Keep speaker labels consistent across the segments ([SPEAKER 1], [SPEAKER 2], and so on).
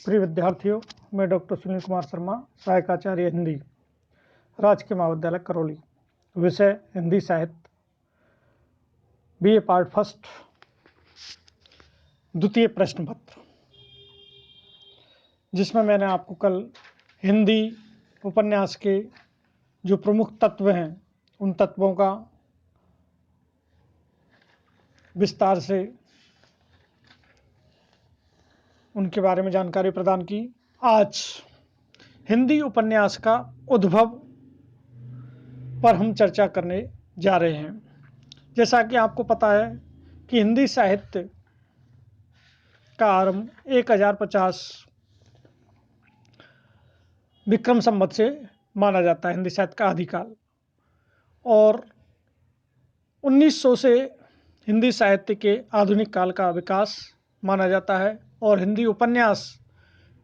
[SPEAKER 1] प्रिय विद्यार्थियों, मैं डॉक्टर सुनील कुमार शर्मा, सहायक आचार्य हिंदी, राजकीय महाविद्यालय करौली। विषय हिंदी साहित्य, BA पार्ट फर्स्ट, द्वितीय प्रश्न पत्र, जिसमें मैंने आपको कल हिंदी उपन्यास के जो प्रमुख तत्व हैं उन तत्वों का विस्तार से उनके बारे में जानकारी प्रदान की। आज हिंदी उपन्यास का उद्भव पर हम चर्चा करने जा रहे हैं। जैसा कि आपको पता है कि हिंदी साहित्य का आरंभ 1050 विक्रम संवत से माना जाता है, हिंदी साहित्य का आदिकाल, और 1900 से हिंदी साहित्य के आधुनिक काल का विकास माना जाता है, और हिंदी उपन्यास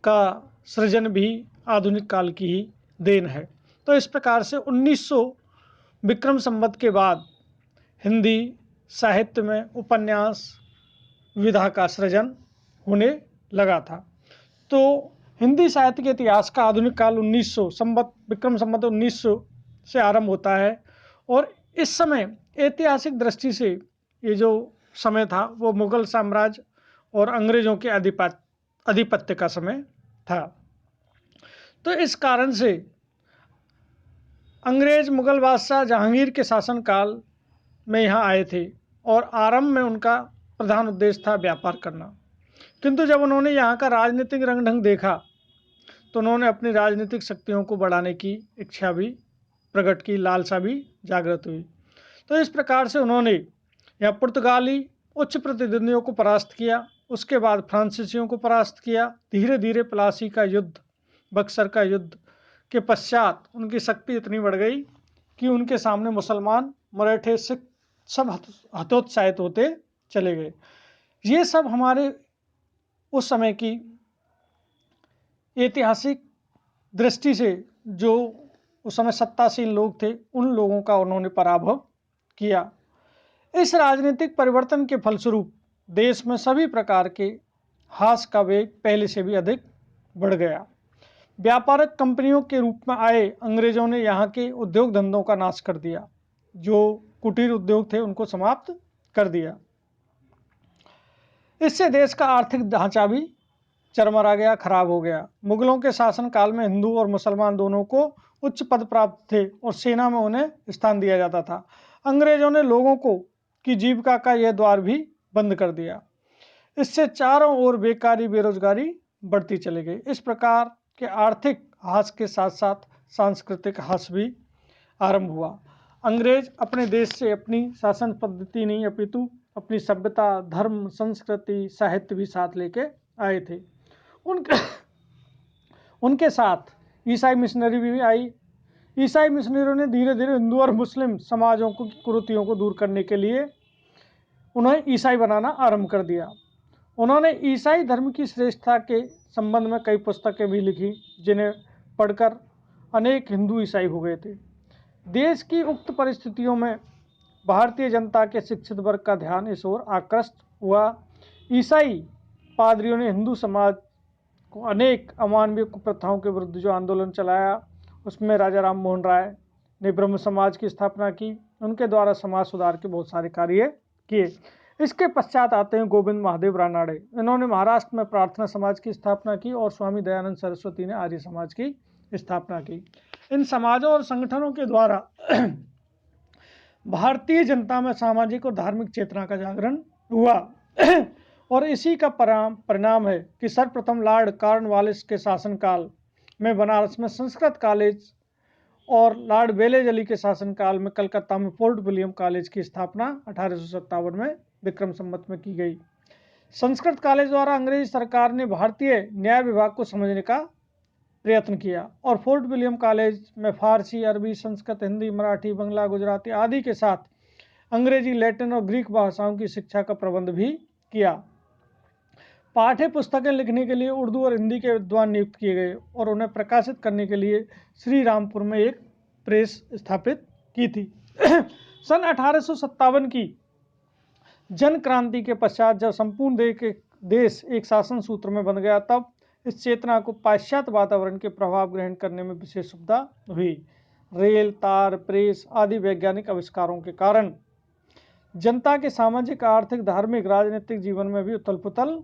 [SPEAKER 1] का सृजन भी आधुनिक काल की ही देन है। तो इस प्रकार से 1900 विक्रम संवत के बाद हिंदी साहित्य में उपन्यास विधा का सृजन होने लगा था। तो हिंदी साहित्य के इतिहास का आधुनिक काल 1900 संवत विक्रम संवत 1900 से आरंभ होता है, और इस समय ऐतिहासिक दृष्टि से ये जो समय था वो मुगल साम्राज्य और अंग्रेजों के आधिपत्य का समय था। तो इस कारण से अंग्रेज मुगल बादशाह जहांगीर के शासनकाल में यहाँ आए थे, और आरंभ में उनका प्रधान उद्देश्य था व्यापार करना। किंतु जब उन्होंने यहाँ का राजनीतिक रंग ढंग देखा तो उन्होंने अपनी राजनीतिक शक्तियों को बढ़ाने की इच्छा भी प्रकट की, लालसा भी जागृत हुई। तो इस प्रकार से उन्होंने यहाँ पुर्तगाली उच्च प्रतिद्वंदियों को परास्त किया, उसके बाद फ्रांसीसियों को परास्त किया। धीरे धीरे प्लासी का युद्ध, बक्सर का युद्ध के पश्चात उनकी शक्ति इतनी बढ़ गई कि उनके सामने मुसलमान, मराठे, सिख सब हतोत्साहित होते चले गए। ये सब हमारे उस समय की ऐतिहासिक दृष्टि से जो उस समय सत्तासीन लोग थे उन लोगों का उन्होंने पराभव किया। इस राजनीतिक परिवर्तन के फलस्वरूप देश में सभी प्रकार के ह्रास का वेग पहले से भी अधिक बढ़ गया। व्यापारिक कंपनियों के रूप में आए अंग्रेजों ने यहाँ के उद्योग धंधों का नाश कर दिया, जो कुटीर उद्योग थे उनको समाप्त कर दिया। इससे देश का आर्थिक ढांचा भी चरमरा गया, खराब हो गया। मुगलों के शासन काल में हिंदू और मुसलमान दोनों को उच्च पद प्राप्त थे और सेना में उन्हें स्थान दिया जाता था। अंग्रेजों ने लोगों को की जीविका का यह द्वार भी बंद कर दिया। इससे चारों ओर बेकारी, बेरोजगारी बढ़ती चली गई। इस प्रकार के आर्थिक ह्रास के साथ साथ सांस्कृतिक ह्रास भी आरंभ हुआ। अंग्रेज अपने देश से अपनी शासन पद्धति नहीं अपितु अपनी सभ्यता, धर्म, संस्कृति, साहित्य भी साथ लेके आए थे। उनके साथ ईसाई मिशनरी भी आई। ईसाई मिशनरियों ने धीरे धीरे हिंदू और मुस्लिम समाजों की कुरीतियों को दूर करने के लिए उन्हें ईसाई बनाना आरंभ कर दिया। उन्होंने ईसाई धर्म की श्रेष्ठता के संबंध में कई पुस्तकें भी लिखी, जिन्हें पढ़कर अनेक हिंदू ईसाई हो गए थे। देश की उक्त परिस्थितियों में भारतीय जनता के शिक्षित वर्ग का ध्यान इस ओर आकृष्ट हुआ। ईसाई पादरियों ने हिंदू समाज को अनेक अमानवीय कुप्रथाओं के विरुद्ध जो आंदोलन चलाया, उसमें राजा राम मोहन राय ने ब्रह्म समाज की स्थापना की। उनके द्वारा समाज सुधार के बहुत सारे कार्य किए। इसके पश्चात आते हैं गोविंद महादेव रानाडे। इन्होंने महाराष्ट्र में प्रार्थना समाज की स्थापना की और स्वामी दयानंद सरस्वती ने आर्य समाज की स्थापना की। इन समाजों और संगठनों के द्वारा भारतीय जनता में सामाजिक और धार्मिक चेतना का जागरण हुआ, और इसी का परिणाम है कि सर्वप्रथम लॉर्ड कॉर्नवालिस के शासनकाल में बनारस में संस्कृत कॉलेज और लॉर्ड बेलेज अली के शासनकाल में कलकत्ता में फोर्ट विलियम कॉलेज की स्थापना 1857 में विक्रम संवत में की गई। संस्कृत कॉलेज द्वारा अंग्रेजी सरकार ने भारतीय न्याय विभाग को समझने का प्रयत्न किया, और फोर्ट विलियम कॉलेज में फारसी, अरबी, संस्कृत, हिंदी, मराठी, बंगला, गुजराती आदि के साथ अंग्रेजी, लैटिन और ग्रीक भाषाओं की शिक्षा का प्रबंध भी किया। पाठ्य पुस्तकें लिखने के लिए उर्दू और हिंदी के विद्वान नियुक्त किए गए, और उन्हें प्रकाशित करने के लिए श्री रामपुर में एक प्रेस स्थापित की थी। सन 1857 की जन क्रांति के पश्चात जब संपूर्ण देश एक शासन सूत्र में बन गया, तब इस चेतना को पाश्चात्य वातावरण के प्रभाव ग्रहण करने में विशेष सुविधा हुई। रेल, तार, प्रेस आदि वैज्ञानिक आविष्कारों के कारण जनता के सामाजिक, आर्थिक, धार्मिक, राजनीतिक जीवन में भी उथल पुथल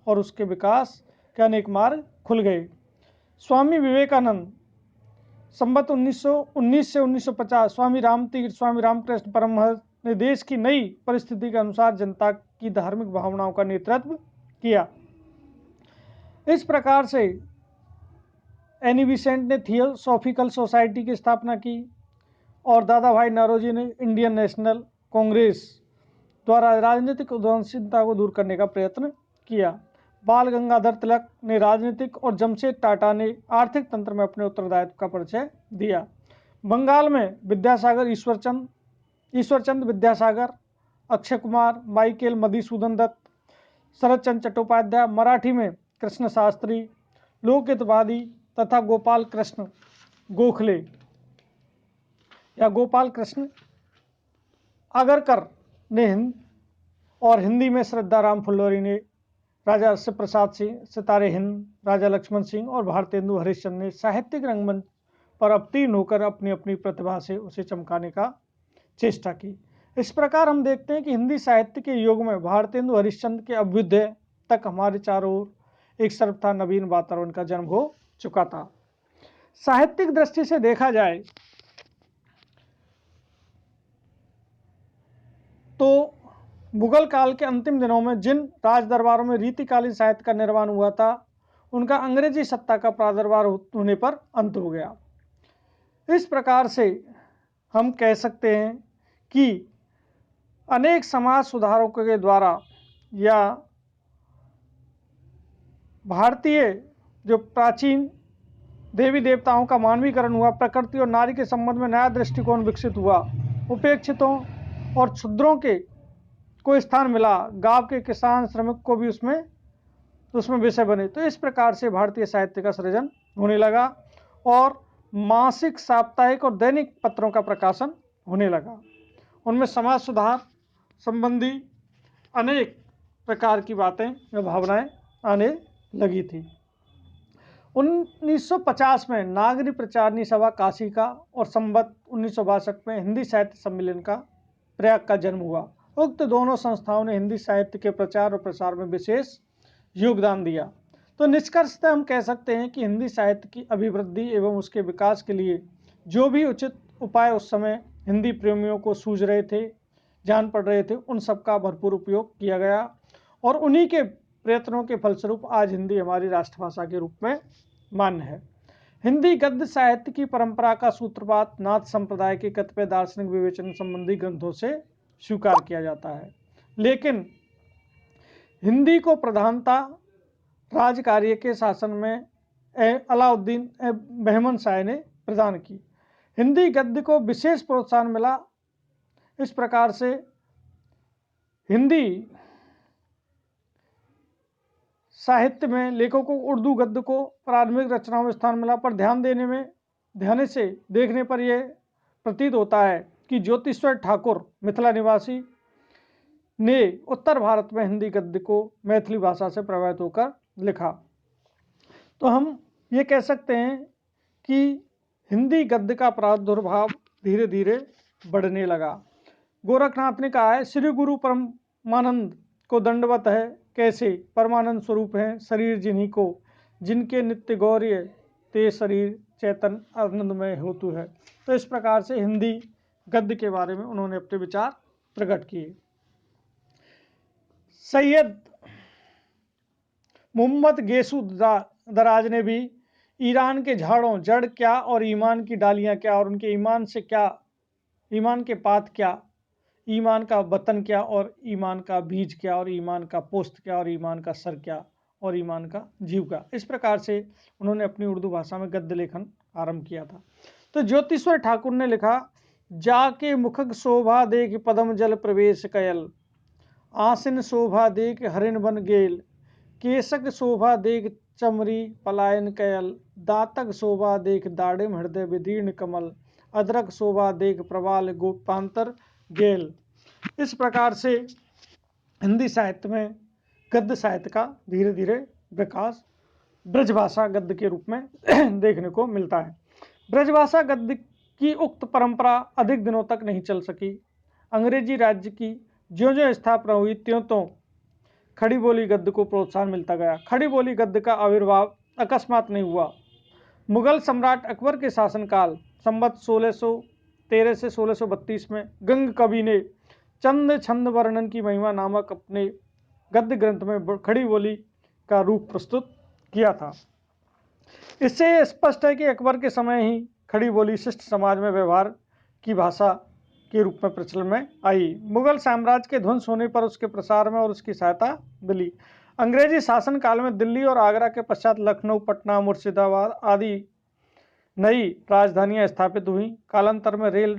[SPEAKER 1] और उसके विकास के अनेक मार्ग खुल गए। स्वामी विवेकानंद संवत 1919 से 1950 स्वामी रामतीर्थ, स्वामी रामकृष्ण परमहंस ने देश की नई परिस्थिति के अनुसार जनता की धार्मिक भावनाओं का नेतृत्व किया। इस प्रकार से एनी बेसेंट ने थियोसॉफिकल सोसाइटी की स्थापना की और दादा भाई नौरोजी ने इंडियन नेशनल कांग्रेस द्वारा राजनीतिक उदासीनता को दूर करने का प्रयत्न किया। बाल गंगाधर तिलक ने राजनीतिक और जमशेद टाटा ने आर्थिक तंत्र में अपने उत्तरदायित्व का परिचय दिया। बंगाल में विद्यासागर ईश्वरचंद विद्यासागर, अक्षय कुमार, माइकेल मधुसूदन दत्त, शरद चंद्र चट्टोपाध्याय, मराठी में कृष्ण शास्त्री, लोकहितवादी तथा गोपाल कृष्ण गोखले या गोपाल कृष्ण आगरकर ने और हिंदी में श्रद्धा राम फुल्लोरी ने, राजा शिव प्रसाद सिंह, सितारे हिंद, राजा लक्ष्मण सिंह और भारतेंदु हरिश्चंद्र ने साहित्यिक रंगमंच पर अवतीर्ण होकर अपनी अपनी प्रतिभा से उसे चमकाने का चेष्टा की। इस प्रकार हम देखते हैं कि हिंदी साहित्य के युग में भारतेंदु हरिश्चंद्र के अभ्युदय तक हमारे चारों ओर एक सर्वथा नवीन वातावरण का जन्म हो चुका था। साहित्यिक दृष्टि से देखा जाए तो मुगल काल के अंतिम दिनों में जिन राज दरबारों में रीतिकालीन साहित्य का निर्माण हुआ था, उनका अंग्रेजी सत्ता का प्रादुर्भाव होने पर अंत हो गया। इस प्रकार से हम कह सकते हैं कि अनेक समाज सुधारकों के द्वारा या भारतीय जो प्राचीन देवी देवताओं का मानवीकरण हुआ, प्रकृति और नारी के संबंध में नया दृष्टिकोण विकसित हुआ, उपेक्षितों और क्षुद्रों के को स्थान मिला, गांव के किसान श्रमिक को भी उसमें विषय बने। तो इस प्रकार से भारतीय साहित्य का सृजन होने लगा और मासिक, साप्ताहिक और दैनिक पत्रों का प्रकाशन होने लगा। उनमें समाज सुधार संबंधी अनेक प्रकार की बातें या भावनाएं आने लगी थी। 1950 में नागरी प्रचारणी सभा काशी का और संवत 1962 में हिंदी साहित्य सम्मेलन का प्रयाग का जन्म हुआ। उक्त दोनों संस्थाओं ने हिंदी साहित्य के प्रचार और प्रसार में विशेष योगदान दिया। तो निष्कर्षतः हम कह सकते हैं कि हिंदी साहित्य की अभिवृद्धि एवं उसके विकास के लिए जो भी उचित उपाय उस समय हिंदी प्रेमियों को सूझ रहे थे, जान पड़ रहे थे, उन सब का भरपूर उपयोग किया गया और उन्हीं के प्रयत्नों के फलस्वरूप आज हिंदी हमारी राष्ट्रभाषा के रूप में मान्य है। हिंदी गद्य साहित्य की परंपरा का सूत्रपात नाथ संप्रदाय के कतिपय दार्शनिक विवेचन संबंधी ग्रंथों से स्वीकार किया जाता है, लेकिन हिंदी को प्रधानता राजकार्य के शासन में अलाउद्दीन बहमन शाह ने प्रदान की। हिंदी गद्य को विशेष प्रोत्साहन मिला। इस प्रकार से हिंदी साहित्य में लेखकों को उर्दू गद्य को प्राथमिक रचनाओं में स्थान मिला, पर ध्यान से देखने पर यह प्रतीत होता है कि ज्योतिश्वर ठाकुर मिथिला निवासी ने उत्तर भारत में हिंदी गद्य को मैथिली भाषा से प्रभावित होकर लिखा। तो हम ये कह सकते हैं कि हिंदी गद्य का प्रादुर्भाव धीरे धीरे बढ़ने लगा। गोरखनाथ ने कहा है, श्री गुरु परमानंद को दंडवत है, कैसे परमानंद स्वरूप है शरीर जिन्हीं को, जिनके नित्य गौर्य ते शरीर चैतन आनंदमय होतु है। तो इस प्रकार से हिंदी गद्य के बारे में उन्होंने अपने विचार प्रकट किए। सैयद मोहम्मद गेसू दराज ने भी ईरान के झाड़ों जड़ क्या और ईमान की डालियां क्या और उनके ईमान से क्या, ईमान के पात क्या, ईमान का वतन क्या और ईमान का बीज क्या और ईमान का पोस्त क्या और ईमान का सर क्या और ईमान का जीव क्या, इस प्रकार से उन्होंने अपनी उर्दू भाषा में गद्य लेखन आरंभ किया था। तो ज्योतिश्वर ठाकुर ने लिखा, जाके मुखक शोभा देख पदम जल प्रवेश कयल, आसिन शोभा देख हरिण बन गेल, केसक शोभा देख चमरी पलायन कयल, दातक शोभा देख दाड़िम हृदय विदीर्ण कमल, अदरक शोभा देख प्रवाल गोपांतर गेल। इस प्रकार से हिंदी साहित्य में गद्य साहित्य का धीरे धीरे विकास ब्रजभाषा गद्य के रूप में देखने को मिलता है। ब्रजभाषा गद्य की उक्त परंपरा अधिक दिनों तक नहीं चल सकी। अंग्रेजी राज्य की ज्यों-ज्यों स्थापना हुई त्यों-त्यों खड़ी बोली गद्य को प्रोत्साहन मिलता गया। खड़ी बोली गद्य का आविर्भाव अकस्मात नहीं हुआ। मुगल सम्राट अकबर के शासनकाल संवत 1613 से 1632 में गंग कवि ने चंद छंद वर्णन की महिमा नामक अपने गद्य ग्रंथ में खड़ी बोली का रूप प्रस्तुत किया था। इससे यह स्पष्ट है कि अकबर के समय ही खड़ी बोली शिष्ट समाज में व्यवहार की भाषा के रूप में प्रचलन में आई। मुगल साम्राज्य के ध्वंस होने पर उसके प्रसार में और उसकी सहायता मिली। अंग्रेजी शासन काल में दिल्ली और आगरा के पश्चात लखनऊ, पटना, मुर्शिदाबाद आदि नई राजधानियां स्थापित हुई। कालांतर में रेल,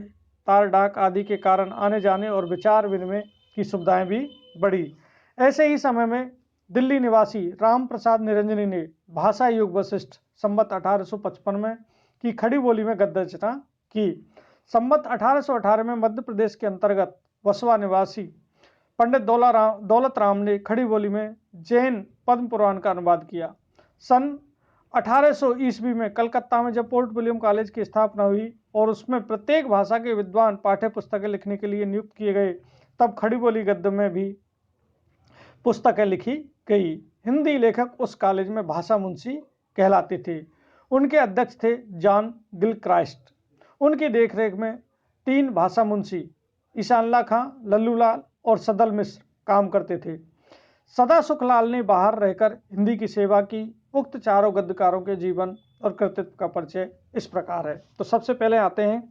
[SPEAKER 1] तार, डाक आदि के कारण आने जाने और विचार विनिमय की सुविधाएं भी बढ़ी। ऐसे ही समय में दिल्ली निवासी राम प्रसाद निरंजनी ने भाषा युग वशिष्ठ संवत 1855 में की खड़ी बोली में गद्य रचना की। संवत 1818 में मध्य प्रदेश के अंतर्गत वसवा निवासी पंडित दौलत राम ने खड़ी बोली में जैन पद्म पुराण का अनुवाद किया। सन 1800 ईस्वी में कलकत्ता में जब पोर्ट विलियम कॉलेज की स्थापना हुई और उसमें प्रत्येक भाषा के विद्वान पाठ्य पुस्तकें लिखने के लिए नियुक्त किए गए, तब खड़ी बोली गद्य में भी पुस्तकें लिखी गई। हिंदी लेखक उस कॉलेज में भाषा मुंशी कहलाते थे। उनके अध्यक्ष थे जॉन गिलक्राइस्ट। उनकी देखरेख में 3 भाषा मुंशी ईशानला खां, लल्लूलाल और सदल मिश्र काम करते थे। सदा सुखलाल ने बाहर रहकर हिंदी की सेवा की। उक्त चारों गद्यकारों के जीवन और कृतित्व का परिचय इस प्रकार है। तो सबसे पहले आते हैं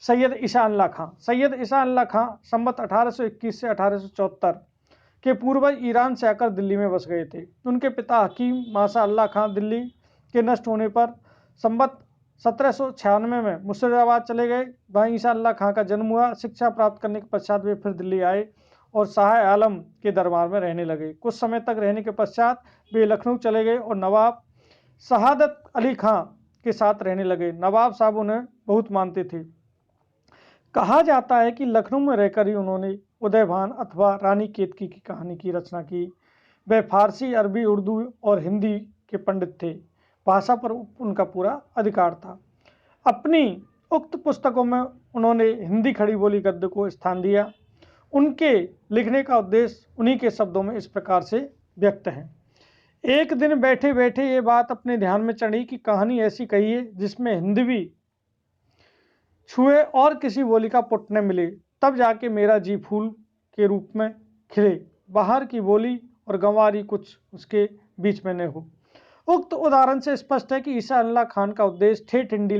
[SPEAKER 1] सैयद ईशानला खां। सैयद ईशानला खां संवत 1821 से 1874 के पूर्वज ईरान से आकर दिल्ली में बस गए थे। उनके पिता हकीम माशा अल्लाह खां दिल्ली के नष्ट होने पर संवत 1796 में मुर्शिदाबाद चले गए। वहीं ईशा अल्लाह खां का जन्म हुआ। शिक्षा प्राप्त करने के पश्चात वे फिर दिल्ली आए और शाह आलम के दरबार में रहने लगे। कुछ समय तक रहने के पश्चात वे लखनऊ चले गए और नवाब शहादत अली खां के साथ रहने लगे। नवाब साहब उन्हें बहुत मानते थे। कहा जाता है कि लखनऊ में रहकर ही उन्होंने उदयभान अथवा रानी केतकी की कहानी की रचना की। वे फारसी, अरबी, उर्दू और हिंदी के पंडित थे। भाषा पर उनका पूरा अधिकार था। अपनी उक्त पुस्तकों में उन्होंने हिंदी खड़ी बोली गद्य को स्थान दिया। उनके लिखने का उद्देश्य उन्हीं के शब्दों में इस प्रकार से व्यक्त है। एक दिन बैठे बैठे ये बात अपने ध्यान में चढ़ी कि कहानी ऐसी कहिए जिसमें हिंदवी छुए और किसी बोली का पुट न मिले, तब जाके मेरा जी फूल के रूप में खिले। बाहर की बोली और गंवारी कुछ उसके बीच में न हो। उक्त उदाहरण से स्पष्ट है कि ईशा अल्लाह खान का उद्देश्य ठेठ हिंदी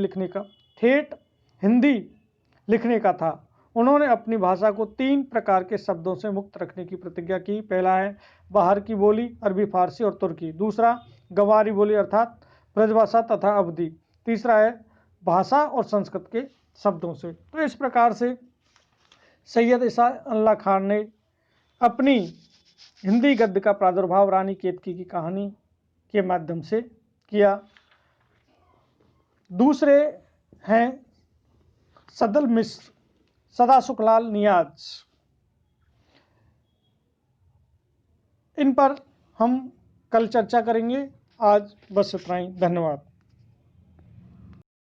[SPEAKER 1] लिखने का था। उन्होंने अपनी भाषा को 3 प्रकार के शब्दों से मुक्त रखने की प्रतिज्ञा की। पहला है बाहर की बोली, अरबी, फारसी और तुर्की। दूसरा गंवारी बोली अर्थात ब्रजभाषा तथा अवधी। तीसरा है भाषा और संस्कृत के शब्दों से। तो इस प्रकार से सैयद ईशा अल्लाह खान ने अपनी हिंदी गद्य का प्रादुर्भाव रानी केतकी की कहानी के माध्यम से किया। दूसरे हैं सदल मिश्र, सदा सुखलाल नियाज। इन पर हम कल चर्चा करेंगे। आज बस इतना ही। धन्यवाद।